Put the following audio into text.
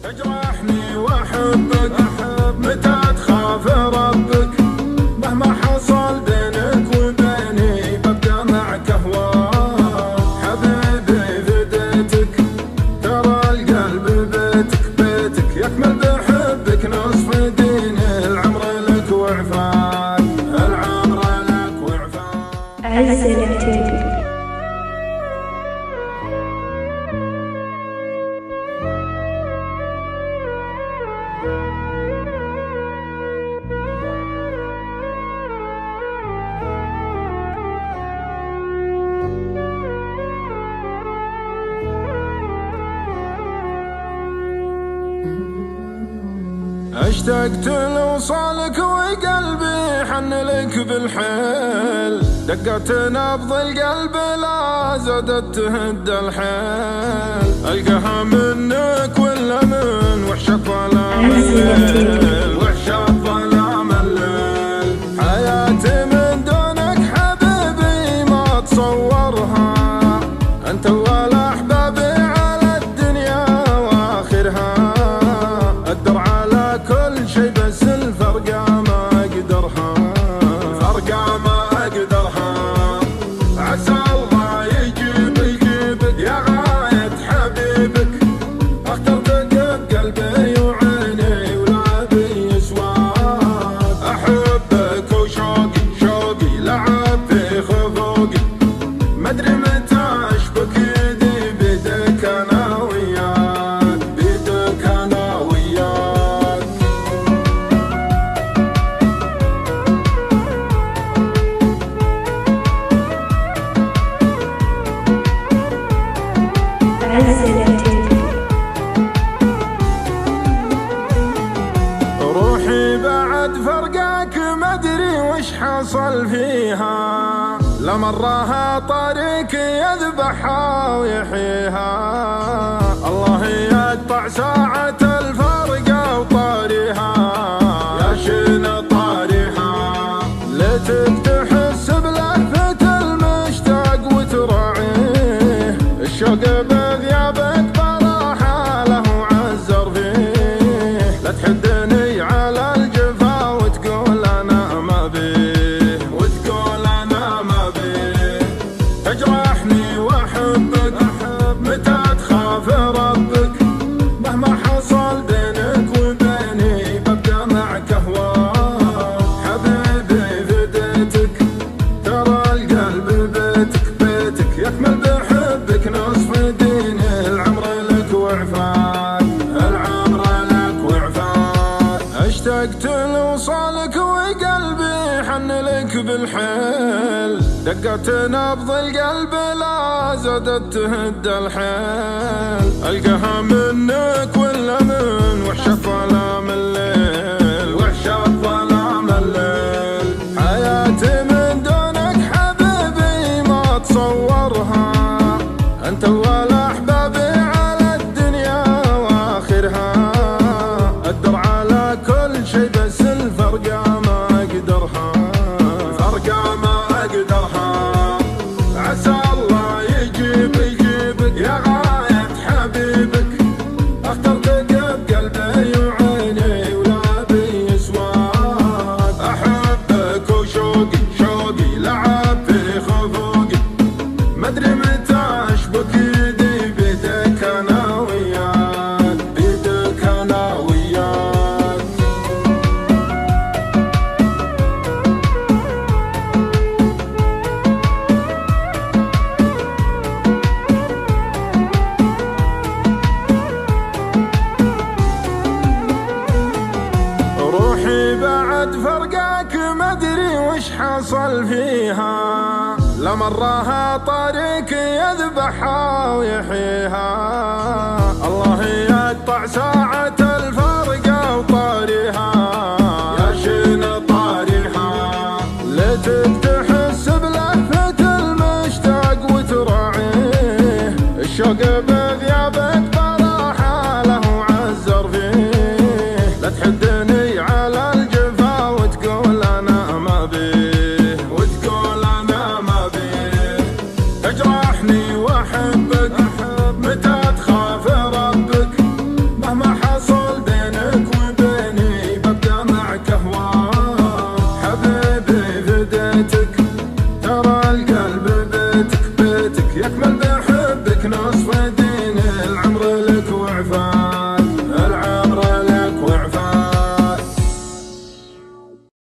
تجرحني واحبك متى تخاف ربك، مهما حصل بينك وبيني ببقى معك اهواك. حبيبي فديتك ترى القلب بيتك يكمل بحبك نصف ديني. العمر لك وعفاك، العمر لك وعفاك. عز العتيبي. اشتقت لوصالك وقلبي حن لك بالحيل، دقت نبض القلب لا زادت تهد الحيل. القاها منك ولا من وحش الظلام الليل، وحش الظلام الليل. حياتي من دونك حبيبي ما تصورها، انت اول احبابي على الدنيا واخرها. الدر على كل شي بس الفرقة ما اقدرها، فرقة ما اقدرها. عسى الله يجيبك يا غاية حبيبك، اخترتك بقلبي وعيني ولا بي سواك. احبك وشوقي لعب في خفوقي، مدري متى اشبك يدي بيدك انا وياك، بيدك انا وياك. عز العتيبي. روحي بعد فرقك مدري وش حصل فيها، لمرها طريق يذبحها ويحييها. الله يقطع ساعة الفرقة وطاريها، يا شين طاريها. ليتك تحس بلهفة المشتاق وتراعيه، الشوق بغيابك براحة له عزر فيه. لا تحدني على الجفا وتقول انا ما بيه، وتقول انا ما بيه. تجرحني واحبك متى تخاف ربك، مهما حصل بينك وبيني ببقى معك اهواك. حبيبي فديتك ترى القلب بيتك يكمل بحبك نصف ديني. العمر لك وعفاك، العمر لك وعفاك. اشتقت لوصالك وقلبي حن لك بالحيل، دقت نبض القلب لا زادت تهد الحيل. القاها منك ولا من وحش الظلام الليل، وحش الظلام الليل. حياتي من دونك حبيبي ما تصورها، انت اول احبابي على الدنيا واخرها. الدر على كل شي بس الفرقة ما اقدرها، فرقة ما اقدرها. عسى الله يجيبك يا غاية حبيبك، اخترتك بقلبي وعيني ولا بي سواك. احبك وشوقي لعب في خفوقي، مدري متى اشبك يدي بيدك انا وياك، بيدك انا وياك. روحي بعد فرقك مدري وش حصل فيها، لمرها طريق يذبحها ويحييها.